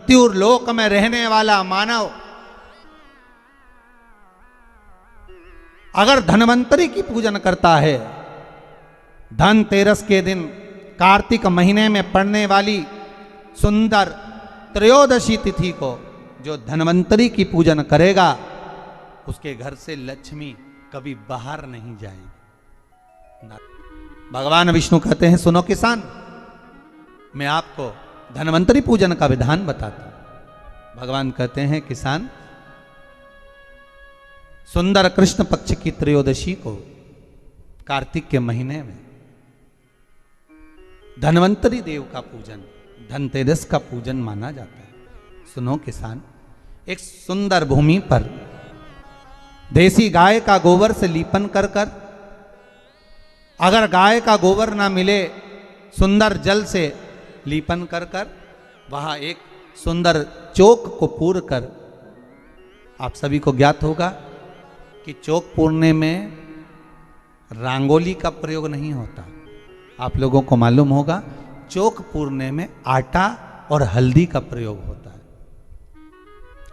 मृत्यु लोक में रहने वाला मानव अगर धन्वंतरी की पूजन करता है, धनतेरस के दिन कार्तिक महीने में पड़ने वाली सुंदर त्रयोदशी तिथि को जो धन्वंतरी की पूजन करेगा, उसके घर से लक्ष्मी कभी बाहर नहीं जाएगी। भगवान विष्णु कहते हैं, सुनो किसान, मैं आपको धन्वंतरी पूजन का विधान बताता हूं। भगवान कहते हैं, किसान, सुंदर कृष्ण पक्ष की त्रयोदशी को कार्तिक के महीने में धन्वंतरी देव का पूजन, धनतेरस का पूजन माना जाता है। सुनो किसान, एक सुंदर भूमि पर देसी गाय का गोबर से लीपन कर कर, अगर गाय का गोबर ना मिले, सुंदर जल से लीपन कर कर वहां एक सुंदर चौक को पूर कर, आप सभी को ज्ञात होगा कि चौक पूरने में रंगोली का प्रयोग नहीं होता। आप लोगों को मालूम होगा, चौक पूरने में आटा और हल्दी का प्रयोग होता है।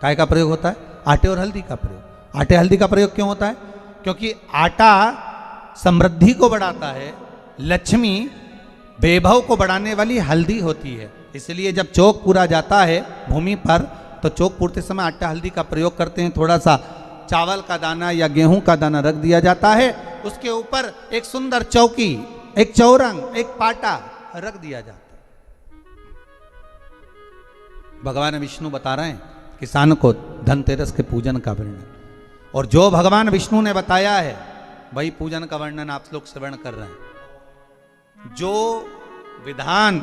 काय का प्रयोग होता है? आटे और हल्दी का प्रयोग। आटे हल्दी का प्रयोग क्यों होता है? क्योंकि आटा समृद्धि को बढ़ाता है, लक्ष्मी वैभव को बढ़ाने वाली हल्दी होती है। इसलिए जब चौक पूरा जाता है भूमि पर, तो चौक पूरते समय आटा हल्दी का प्रयोग करते हैं। थोड़ा सा चावल का दाना या गेहूं का दाना रख दिया जाता है, उसके ऊपर एक सुंदर चौकी, एक चौरंग, एक पाटा रख दिया जाता है। भगवान विष्णु बता रहे हैं किसान को धनतेरस के पूजन का वर्णन, और जो भगवान विष्णु ने बताया है वही पूजन का वर्णन आप लोग श्रवण कर रहे हैं। जो विधान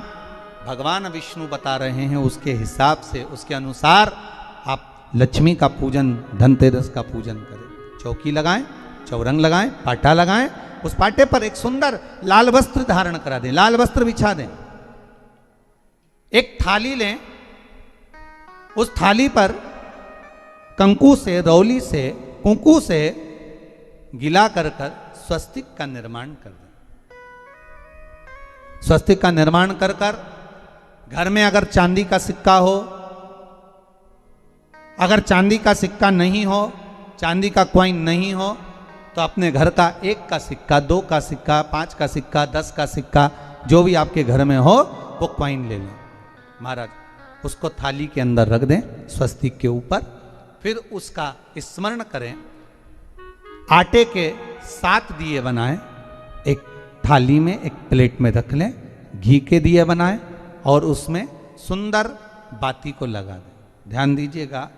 भगवान विष्णु बता रहे हैं, उसके हिसाब से, उसके अनुसार आप लक्ष्मी का पूजन, धनतेरस का पूजन करें। चौकी लगाएं, चौरंग लगाएं, पाटा लगाएं, उस पाटे पर एक सुंदर लाल वस्त्र धारण करा दें, लाल वस्त्र बिछा दें। एक थाली लें, उस थाली पर कंकु से, रौली से, कुंकू से गिला कर कर स्वस्तिक का निर्माण कर दें। स्वस्तिक का निर्माण कर कर घर में अगर चांदी का सिक्का हो, अगर चांदी का सिक्का नहीं हो, चांदी का कॉइन नहीं हो, तो अपने घर का 1 का सिक्का, 2 का सिक्का, 5 का सिक्का, 10 का सिक्का, जो भी आपके घर में हो वो कॉइन ले लें महाराज। उसको थाली के अंदर रख दें स्वस्तिक के ऊपर, फिर उसका स्मरण करें। आटे के 7 दिए बनाएं, एक थाली में, एक प्लेट में रख लें, घी के दिए बनाएं और उसमें सुंदर बाती को लगा दें। ध्यान दीजिएगा,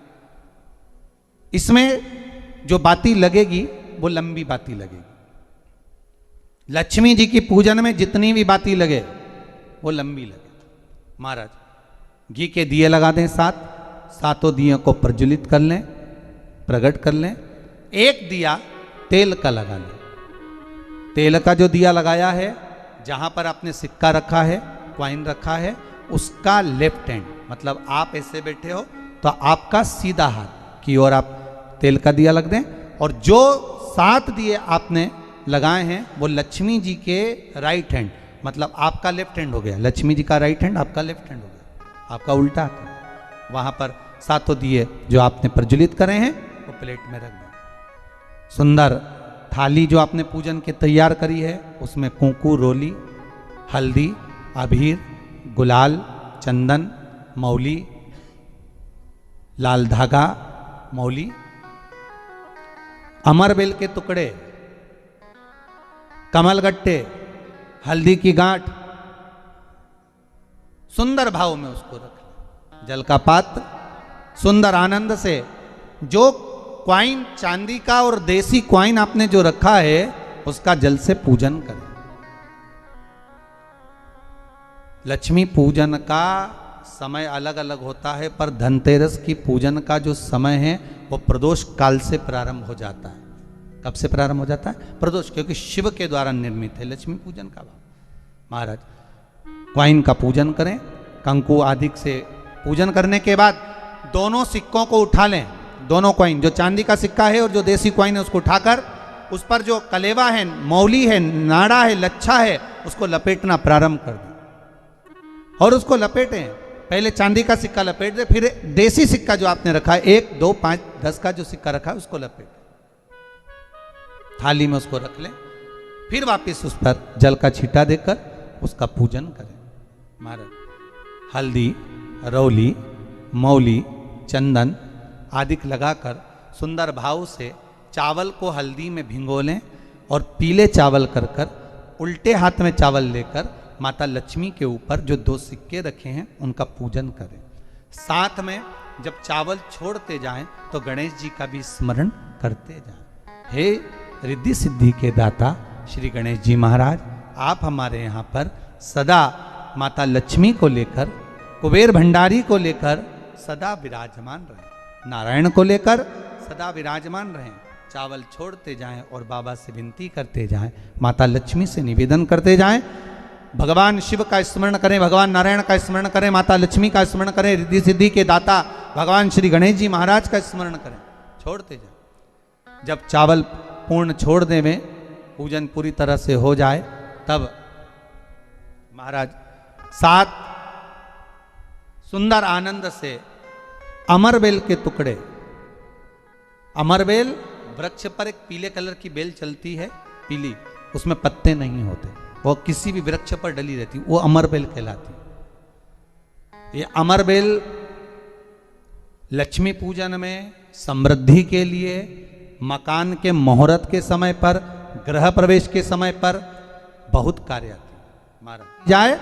इसमें जो बाती लगेगी वो लंबी बाती लगेगी। लक्ष्मी जी की पूजन में जितनी भी बाती लगे वो लंबी लगे। महाराज घी के दिए लगा दें 7, सातों दियों को प्रज्वलित कर लें, प्रकट कर लें। एक दिया तेल का लगा लें। तेल का जो दिया लगाया है, जहां पर आपने सिक्का रखा है, कॉइन रखा है, उसका लेफ्ट हैंड, मतलब आप ऐसे बैठे हो तो आपका सीधा हाथ की ओर आप तेल का दिया लग दें। और जो 7 दिए आपने लगाए हैं वो लक्ष्मी जी के राइट हैंड, मतलब आपका लेफ्ट हैंड हो गया, लक्ष्मी जी का राइट हैंड, आपका लेफ्ट हैंड हो गया, आपका उल्टा हाथ। वहां पर 7 दिए जो आपने प्रज्वलित करे हैं वो प्लेट में रख दें। सुंदर थाली जो आपने पूजन के तैयार करी है, उसमें कुंकू, रोली, हल्दी, अबीर, गुलाल, चंदन, मौली, लाल धागा, मौली, अमरबेल के टुकड़े, कमलगट्टे, हल्दी की गांठ, सुंदर भाव में उसको रख लें। जल का पात्र सुंदर आनंद से, जो क्वाइन चांदी का और देसी क्वाइन आपने जो रखा है उसका जल से पूजन करें। लक्ष्मी पूजन का समय अलग अलग होता है, पर धनतेरस की पूजन का जो समय है वो प्रदोष काल से प्रारंभ हो जाता है। कब से प्रारंभ हो जाता है? प्रदोष, क्योंकि शिव के द्वारा निर्मित है लक्ष्मी पूजन का भाव। महाराज क्वाइन का पूजन करें, कंकु आदि से पूजन करने के बाद दोनों सिक्कों को उठा लें। दोनों कॉइन, जो चांदी का सिक्का है और जो देसी कॉइन है, उसको उठाकर उस पर जो कलेवा है, मौली है, नाड़ा है, लच्छा है, उसको लपेटना प्रारंभ कर दें और उसको लपेटें। पहले चांदी का सिक्का लपेट दे, फिर देसी सिक्का जो आपने रखा है 1, 2, 5, 10 का जो सिक्का रखा है उसको लपेट थाली में उसको रख लें, फिर वापस उस पर जल का छींटा देकर उसका पूजन करें। महाराज हल्दी, रौली, मौली, चंदन आदि लगाकर सुंदर भाव से चावल को हल्दी में भिगो लें और पीले चावल कर कर उल्टे हाथ में चावल लेकर माता लक्ष्मी के ऊपर जो 2 सिक्के रखे हैं उनका पूजन करें। साथ में जब चावल छोड़ते जाएं तो गणेश जी का भी स्मरण करते जाएं। हे रिद्धि सिद्धि के दाता श्री गणेश जी महाराज, आप हमारे यहाँ पर सदा माता लक्ष्मी को लेकर, कुबेर भंडारी को लेकर सदा विराजमान रहें, नारायण को लेकर सदा विराजमान रहें। चावल छोड़ते जाएं और बाबा से विनती करते जाएं, माता लक्ष्मी से निवेदन करते जाएं, भगवान शिव का स्मरण करें, भगवान नारायण का स्मरण करें, माता लक्ष्मी का स्मरण करें, रिद्धि सिद्धि के दाता भगवान श्री गणेश जी महाराज का स्मरण करें, छोड़ते जाएं। जब चावल पूर्ण छोड़ देवें, पूजन पूरी तरह से हो जाए, तब महाराज 7 सुंदर आनंद से अमरबेल के टुकड़े, अमरबेल वृक्ष पर एक पीले कलर की बेल चलती है, पीली, उसमें पत्ते नहीं होते, वो किसी भी वृक्ष पर डली रहती, वो अमरबेल कहलाती। ये अमरबेल लक्ष्मी पूजन में, समृद्धि के लिए, मकान के मुहूर्त के समय पर, गृह प्रवेश के समय पर बहुत कार्य आती है। महाराज जाए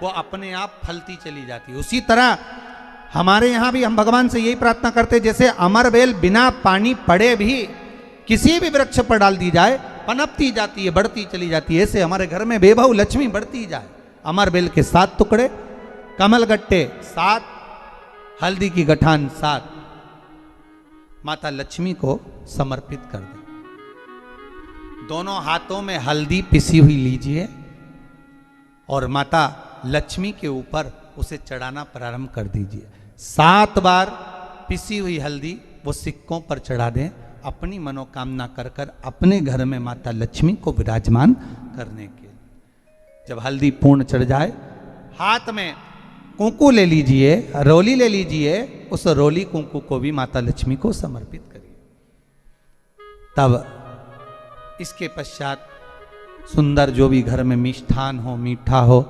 वो अपने आप फलती चली जाती है। उसी तरह हमारे यहाँ भी हम भगवान से यही प्रार्थना करते हैं, जैसे अमरबेल बिना पानी पड़े भी किसी भी वृक्ष पर डाल दी जाए पनपती जाती है, बढ़ती चली जाती है, ऐसे हमारे घर में बेबहू लक्ष्मी बढ़ती जाए। अमरबेल के 7 टुकड़े, कमल गट्टे 7, हल्दी की गठान 7 माता लक्ष्मी को समर्पित कर दें। दोनों हाथों में हल्दी पिसी हुई लीजिए और माता लक्ष्मी के ऊपर उसे चढ़ाना प्रारंभ कर दीजिए। 7 बार पिसी हुई हल्दी वो सिक्कों पर चढ़ा दें, अपनी मनोकामना कर कर अपने घर में माता लक्ष्मी को विराजमान करने के लिए। जब हल्दी पूर्ण चढ़ जाए, हाथ में कुंकू ले लीजिए, रोली ले लीजिए, उस रोली कुंकू को भी माता लक्ष्मी को समर्पित करिए। तब इसके पश्चात सुंदर जो भी घर में मिष्ठान हो, मीठा हो,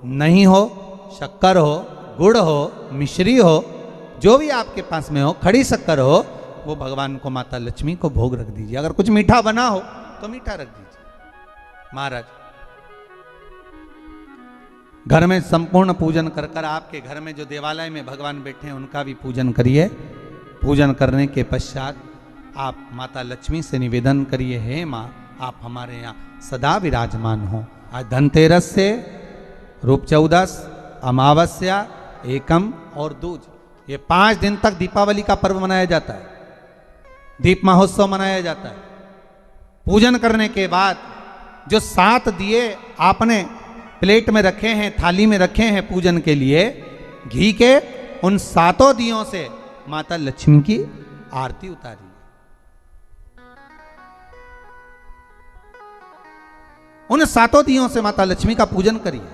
नहीं हो, शक्कर हो, गुड़ हो, मिश्री हो, जो भी आपके पास में हो, खड़ी शक्कर हो, वो भगवान को माता लक्ष्मी को भोग रख दीजिए। अगर कुछ मीठा बना हो तो मीठा रख दीजिए। महाराज घर में संपूर्ण पूजन कर कर आपके घर में जो देवालय में भगवान बैठे हैं उनका भी पूजन करिए। पूजन करने के पश्चात आप माता लक्ष्मी से निवेदन करिए, हे माँ आप हमारे यहाँ सदा विराजमान हो। आज धनतेरस से रूप 14, अमावस्या, एकम और दूज, ये 5 दिन तक दीपावली का पर्व मनाया जाता है, दीप महोत्सव मनाया जाता है। पूजन करने के बाद जो 7 दिए आपने प्लेट में रखे हैं, थाली में रखे हैं पूजन के लिए घी के, उन 7 दियों से माता लक्ष्मी की आरती उतारिए। उन 7 दियों से माता लक्ष्मी का पूजन करिए,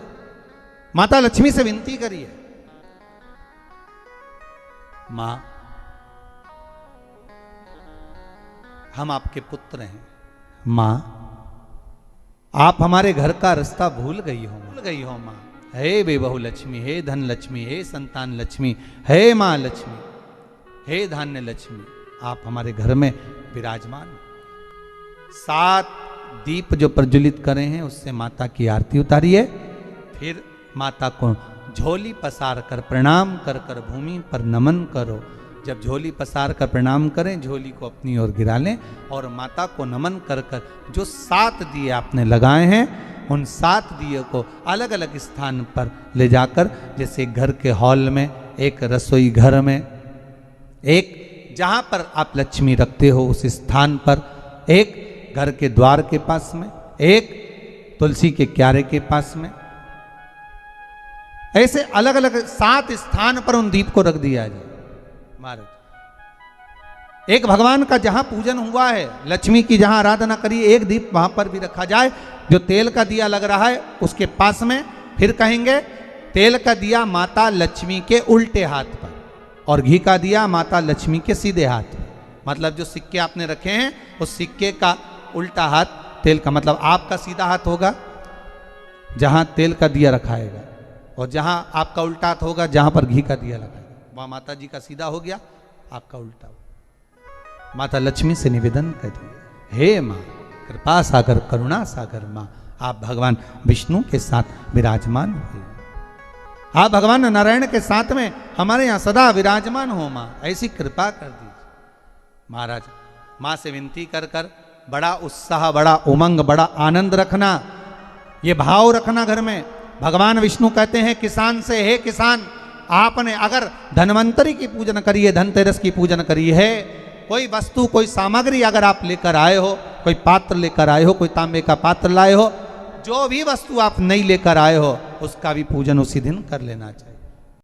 माता लक्ष्मी से विनती करिए, मां हम आपके पुत्र हैं, मां आप हमारे घर का रास्ता भूल गई हो मां। हे बेबहू लक्ष्मी, हे धन लक्ष्मी, हे संतान लक्ष्मी, हे मां लक्ष्मी, हे धान्य लक्ष्मी, आप हमारे घर में विराजमान। 7 दीप जो प्रज्वलित करे हैं उससे माता की आरती उतारिए। फिर माता को झोली पसार कर प्रणाम कर कर भूमि पर नमन करो। जब झोली पसार कर प्रणाम करें, झोली को अपनी ओर गिरा लें और माता को नमन कर कर जो 7 दिए आपने लगाए हैं उन 7 दिए को अलग अलग स्थान पर ले जाकर, जैसे घर के हॉल में, एक रसोई घर में, एक जहां पर आप लक्ष्मी रखते हो उस स्थान पर, एक घर के द्वार के पास में, एक तुलसी के क्यारे के पास में, ऐसे अलग अलग 7 स्थान पर उन दीप को रख दिया जाए। महाराज एक भगवान का जहां पूजन हुआ है, लक्ष्मी की जहां आराधना करी, एक दीप वहां पर भी रखा जाए। जो तेल का दिया लग रहा है उसके पास में, फिर कहेंगे तेल का दिया माता लक्ष्मी के उल्टे हाथ पर और घी का दिया माता लक्ष्मी के सीधे हाथ पर। मतलब जो सिक्के आपने रखे हैं उस सिक्के का उल्टा हाथ तेल का, मतलब आपका सीधा हाथ होगा जहां तेल का दिया रखाएगा, और जहां आपका उल्टा हाथ होगा जहां पर घी का दिया लगाएगा, वहां माता जी का सीधा हो गया, आपका उल्टा हो। माता लक्ष्मी से निवेदन करिए, हे माँ कृपा सागर करुणा सागर माँ, आप भगवान विष्णु के साथ विराजमान हुए, आप भगवान नारायण के साथ में हमारे यहाँ सदा विराजमान हो माँ, ऐसी कृपा कर दीजिए। महाराज माँ से विनती कर कर बड़ा उत्साह, बड़ा उमंग, बड़ा आनंद रखना, ये भाव रखना घर में। भगवान विष्णु कहते हैं किसान से, हे किसान आपने अगर धन्वंतरी की पूजन करी है, धनतेरस की पूजन करी है, कोई वस्तु कोई सामग्री अगर आप लेकर आए हो, कोई पात्र लेकर आए हो, कोई तांबे का पात्र लाए हो, जो भी वस्तु आप नहीं लेकर आए हो उसका भी पूजन उसी दिन कर लेना चाहिए।